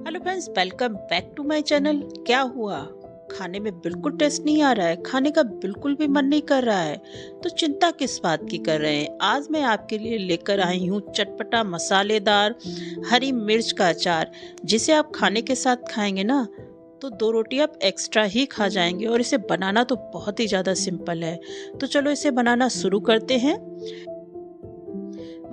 Hello friends, welcome back to my channel. क्या हुआ? खाने में बिल्कुल टेस्ट नहीं आ रहा है, खाने का बिल्कुल भी मन नहीं कर रहा है, तो चिंता किस बात की कर रहे हैं। आज मैं आपके लिए लेकर आई हूँ चटपटा मसालेदार हरी मिर्च का अचार, जिसे आप खाने के साथ खाएंगे ना तो 2 रोटी आप एक्स्ट्रा ही खा जाएंगे। और इसे बनाना तो बहुत ही ज़्यादा सिंपल है, तो चलो इसे बनाना शुरू करते हैं।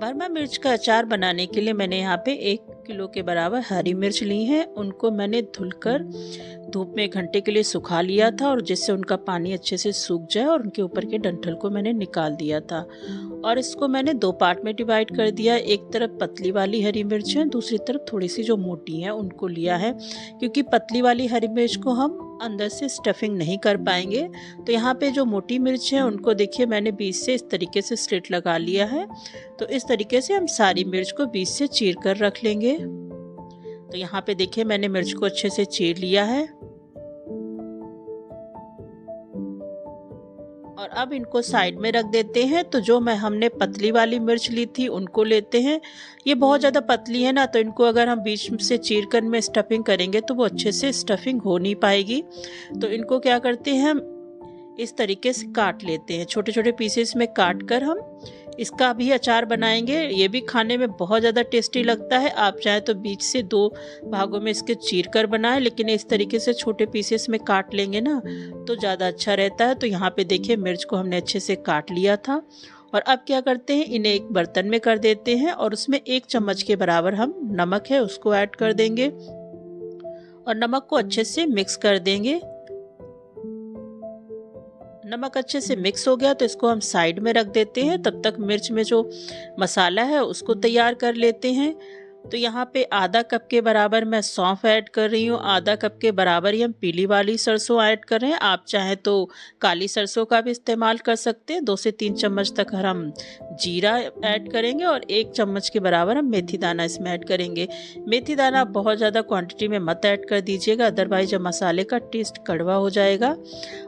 बर्मा मिर्च का अचार बनाने के लिए मैंने यहाँ पे 1 किलो के बराबर हरी मिर्च ली है। उनको मैंने धुलकर धूप में 1 घंटे के लिए सुखा लिया था, और जिससे उनका पानी अच्छे से सूख जाए, और उनके ऊपर के डंठल को मैंने निकाल दिया था। और इसको मैंने 2 पार्ट में डिवाइड कर दिया। एक तरफ पतली वाली हरी मिर्च है, दूसरी तरफ थोड़ी सी जो मोटी है उनको लिया है, क्योंकि पतली वाली हरी मिर्च को हम अंदर से स्टफिंग नहीं कर पाएंगे। तो यहाँ पे जो मोटी मिर्च है उनको देखिए मैंने बीच से इस तरीके से स्लिट लगा लिया है। तो इस तरीके से हम सारी मिर्च को बीच से चीर कर रख लेंगे। तो यहाँ पे देखिए मैंने मिर्च को अच्छे से चीर लिया है, और अब इनको साइड में रख देते हैं। तो जो हमने पतली वाली मिर्च ली थी उनको लेते हैं। ये बहुत ज़्यादा पतली है ना, तो इनको अगर हम बीच से चीर कर में स्टफिंग करेंगे तो वो अच्छे से स्टफिंग हो नहीं पाएगी। तो इनको क्या करते हैं, हम इस तरीके से काट लेते हैं, छोटे छोटे पीसेस में काट कर हम इसका भी अचार बनाएंगे। ये भी खाने में बहुत ज़्यादा टेस्टी लगता है। आप चाहे तो बीच से 2 भागों में इसके चीर कर बनाएं, लेकिन इस तरीके से छोटे पीसेस में काट लेंगे ना तो ज़्यादा अच्छा रहता है। तो यहाँ पे देखिए मिर्च को हमने अच्छे से काट लिया था, और अब क्या करते हैं, इन्हें एक बर्तन में कर देते हैं, और उसमें 1 चम्मच के बराबर हम नमक है उसको ऐड कर देंगे, और नमक को अच्छे से मिक्स कर देंगे। नमक अच्छे से मिक्स हो गया तो इसको हम साइड में रख देते हैं। तब तक मिर्च में जो मसाला है उसको तैयार कर लेते हैं। तो यहाँ पे आधा कप के बराबर मैं सौंफ ऐड कर रही हूँ, आधा कप के बराबर ही हम पीली वाली सरसों ऐड कर रहे हैं। आप चाहें तो काली सरसों का भी इस्तेमाल कर सकते हैं। 2 से 3 चम्मच तक हम जीरा ऐड करेंगे, और 1 चम्मच के बराबर हम मेथी दाना इसमें ऐड करेंगे। मेथी दाना बहुत ज़्यादा क्वांटिटी में मत ऐड कर दीजिएगा, अदरवाइज जब मसाले का टेस्ट कड़वा हो जाएगा।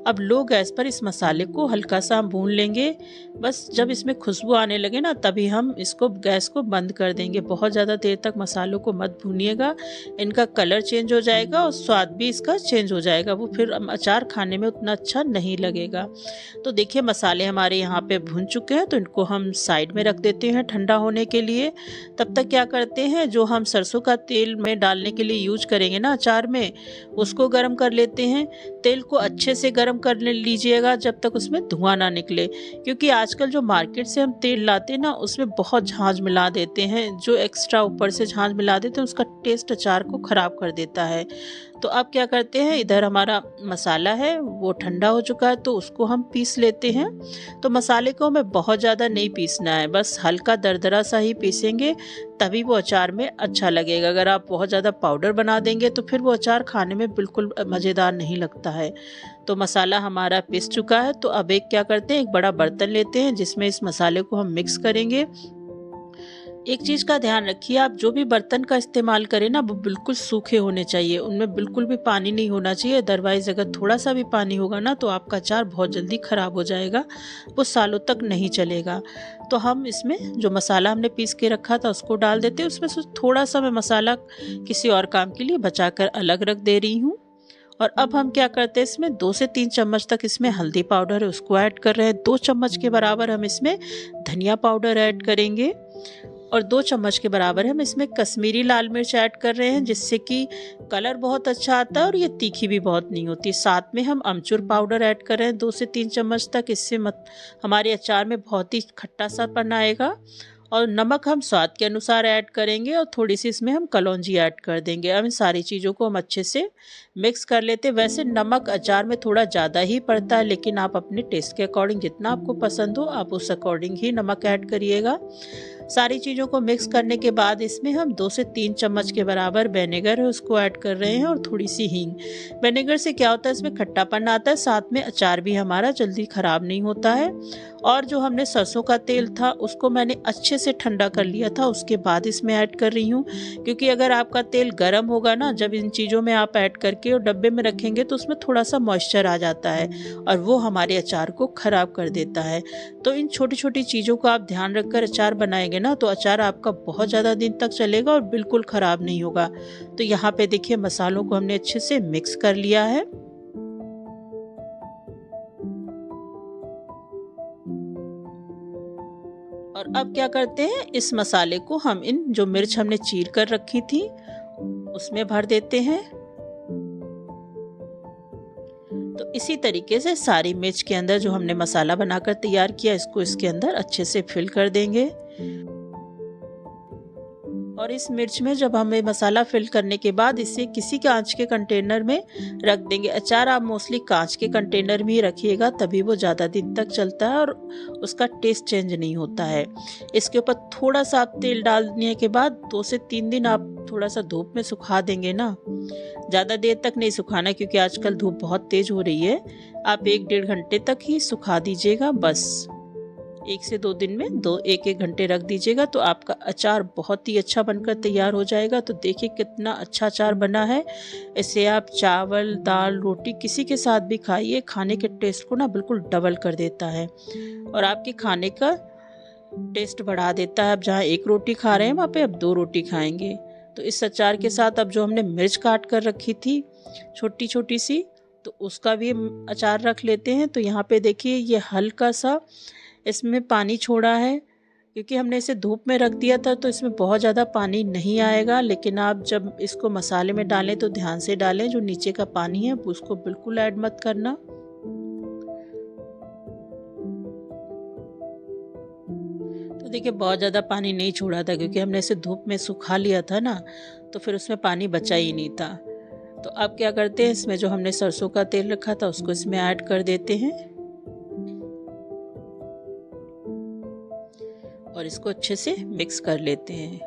अब लो गैस पर इस मसाले को हल्का सा हम भून लेंगे। बस जब इसमें खुशबू आने लगे ना तभी हम इसको गैस को बंद कर देंगे। बहुत ज़्यादा देर तक मसालों को मत भूनिएगा, इनका कलर चेंज हो जाएगा और स्वाद भी इसका चेंज हो जाएगा, वो फिर अचार खाने में उतना अच्छा नहीं लगेगा। तो देखिए मसाले हमारे यहाँ पे भून चुके हैं, तो इनको हम साइड में रख देते हैं ठंडा होने के लिए। तब तक क्या करते हैं, जो हम सरसों का तेल में डालने के लिए यूज करेंगे ना अचार में, उसको गर्म कर लेते हैं। तेल को अच्छे से गर्म कर लीजिएगा जब तक उसमें धुआं ना निकले, क्योंकि आजकल जो मार्केट से हम तेल लाते हैं ना उसमें बहुत झांझ मिला देते हैं। जो एक्स्ट्रा ऊपर से झांझ मिला देते हैं उसका टेस्ट अचार को खराब कर देता है। तो अब क्या करते हैं, इधर हमारा मसाला है वो ठंडा हो चुका है, तो उसको हम पीस लेते हैं। तो मसाले को हमें बहुत ज़्यादा नहीं पीसना है, बस हल्का दरदरा सा ही पीसेंगे, तभी वो अचार में अच्छा लगेगा। अगर आप बहुत ज़्यादा पाउडर बना देंगे तो फिर वो अचार खाने में बिल्कुल मज़ेदार नहीं लगता है। तो मसाला हमारा पिस चुका है। तो अब एक क्या करते हैं, एक बड़ा बर्तन लेते हैं जिसमें इस मसाले को हम मिक्स करेंगे। एक चीज़ का ध्यान रखिए, आप जो भी बर्तन का इस्तेमाल करें ना वो बिल्कुल सूखे होने चाहिए, उनमें बिल्कुल भी पानी नहीं होना चाहिए। अदरवाइज़ अगर थोड़ा सा भी पानी होगा ना तो आपका अचार बहुत जल्दी ख़राब हो जाएगा, वो सालों तक नहीं चलेगा। तो हम इसमें जो मसाला हमने पीस के रखा था उसको डाल देते हैं। उसमें से थोड़ा सा मैं मसाला किसी और काम के लिए बचा कर अलग रख दे रही हूँ। और अब हम क्या करते हैं, इसमें 2 से 3 चम्मच तक इसमें हल्दी पाउडर है उसको ऐड कर रहे हैं। 2 चम्मच के बराबर हम इसमें धनिया पाउडर ऐड करेंगे, और 2 चम्मच के बराबर हम इसमें कश्मीरी लाल मिर्च ऐड कर रहे हैं, जिससे कि कलर बहुत अच्छा आता है और ये तीखी भी बहुत नहीं होती। साथ में हम अमचूर पाउडर ऐड कर रहे हैं 2 से 3 चम्मच तक। इससे हमारे अचार में बहुत ही खट्टा सापन आएगा। और नमक हम स्वाद के अनुसार ऐड करेंगे, और थोड़ी सी इसमें हम कलौंजी ऐड कर देंगे। अब इन सारी चीज़ों को हम अच्छे से मिक्स कर लेते हैं। वैसे नमक अचार में थोड़ा ज़्यादा ही पड़ता है, लेकिन आप अपने टेस्ट के अकॉर्डिंग जितना आपको पसंद हो आप उस अकॉर्डिंग ही नमक ऐड करिएगा। सारी चीज़ों को मिक्स करने के बाद इसमें हम 2 से 3 चम्मच के बराबर विनेगर है उसको ऐड कर रहे हैं, और थोड़ी सी हींग। विनेगर से क्या होता है, इसमें खट्टापन आता है, साथ में अचार भी हमारा जल्दी ख़राब नहीं होता है। और जो हमने सरसों का तेल था उसको मैंने अच्छे से ठंडा कर लिया था, उसके बाद इसमें ऐड कर रही हूँ। क्योंकि अगर आपका तेल गर्म होगा ना, जब इन चीज़ों में आप ऐड करके और डब्बे में रखेंगे तो उसमें थोड़ा सा मॉइस्चर आ जाता है, और वो हमारे अचार को ख़राब कर देता है। तो इन छोटी छोटी चीज़ों को आप ध्यान रखकर अचार बनाएंगे रखेंगे ना तो अचार आपका बहुत ज़्यादा दिन तक चलेगा और बिल्कुल ख़राब नहीं होगा। तो यहाँ पे देखिए मसालों को हमने अच्छे से मिक्स कर लिया है। और अब क्या करते हैं, इस मसाले को हम इन जो मिर्च हमने चीर कर रखी थी उसमें भर देते हैं। तो इसी तरीके से सारी मिर्च के अंदर जो हमने मसाला बनाकर तैयार किया इसको इसके अंदर अच्छे से फिल कर देंगे। और इस मिर्च में जब हमें मसाला फिल करने के बाद इसे किसी कांच के कंटेनर में रख देंगे। अचार आप मोस्टली कांच के कंटेनर में ही रखिएगा, तभी वो ज़्यादा दिन तक चलता है और उसका टेस्ट चेंज नहीं होता है। इसके ऊपर थोड़ा सा आप तेल डालने के बाद 2 से 3 दिन आप थोड़ा सा धूप में सुखा देंगे ना, ज़्यादा देर तक नहीं सुखाना क्योंकि आजकल धूप बहुत तेज़ हो रही है। आप 1-1.5 घंटे तक ही सुखा दीजिएगा, बस 1 से 2 दिन में 1-1 घंटे रख दीजिएगा तो आपका अचार बहुत ही अच्छा बनकर तैयार हो जाएगा। तो देखिए कितना अच्छा अचार बना है। इसे आप चावल, दाल, रोटी किसी के साथ भी खाइए, खाने के टेस्ट को ना बिल्कुल डबल कर देता है और आपके खाने का टेस्ट बढ़ा देता है। अब जहाँ 1 रोटी खा रहे हैं वहाँ पे अब 2 रोटी खाएंगे। तो इस अचार के साथ अब जो हमने मिर्च काट कर रखी थी छोटी छोटी सी, तो उसका भी अचार रख लेते हैं। तो यहाँ पे देखिए ये हल्का सा इसमें पानी छोड़ा है क्योंकि हमने इसे धूप में रख दिया था तो इसमें बहुत ज़्यादा पानी नहीं आएगा। लेकिन आप जब इसको मसाले में डालें तो ध्यान से डालें, जो नीचे का पानी है उसको बिल्कुल ऐड मत करना। तो देखिए बहुत ज़्यादा पानी नहीं छोड़ा था क्योंकि हमने इसे धूप में सुखा लिया था ना, तो फिर उसमें पानी बचा ही नहीं था। तो अब क्या करते हैं, इसमें जो हमने सरसों का तेल रखा था उसको इसमें ऐड कर देते हैं और इसको अच्छे से मिक्स कर लेते हैं।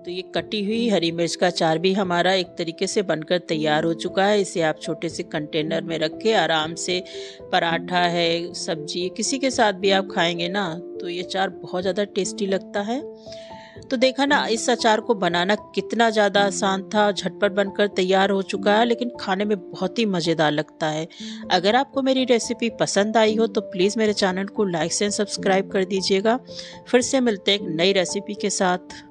तो ये कटी हुई हरी मिर्च का अचार भी हमारा एक तरीके से बनकर तैयार हो चुका है। इसे आप छोटे से कंटेनर में रख के आराम से पराठा है, सब्जी, किसी के साथ भी आप खाएंगे ना तो ये अचार बहुत ज़्यादा टेस्टी लगता है। तो देखा ना इस अचार को बनाना कितना ज़्यादा आसान था, झटपट बनकर तैयार हो चुका है, लेकिन खाने में बहुत ही मज़ेदार लगता है। अगर आपको मेरी रेसिपी पसंद आई हो तो प्लीज़ मेरे चैनल को लाइक एंड सब्सक्राइब कर दीजिएगा। फिर से मिलते हैं एक नई रेसिपी के साथ।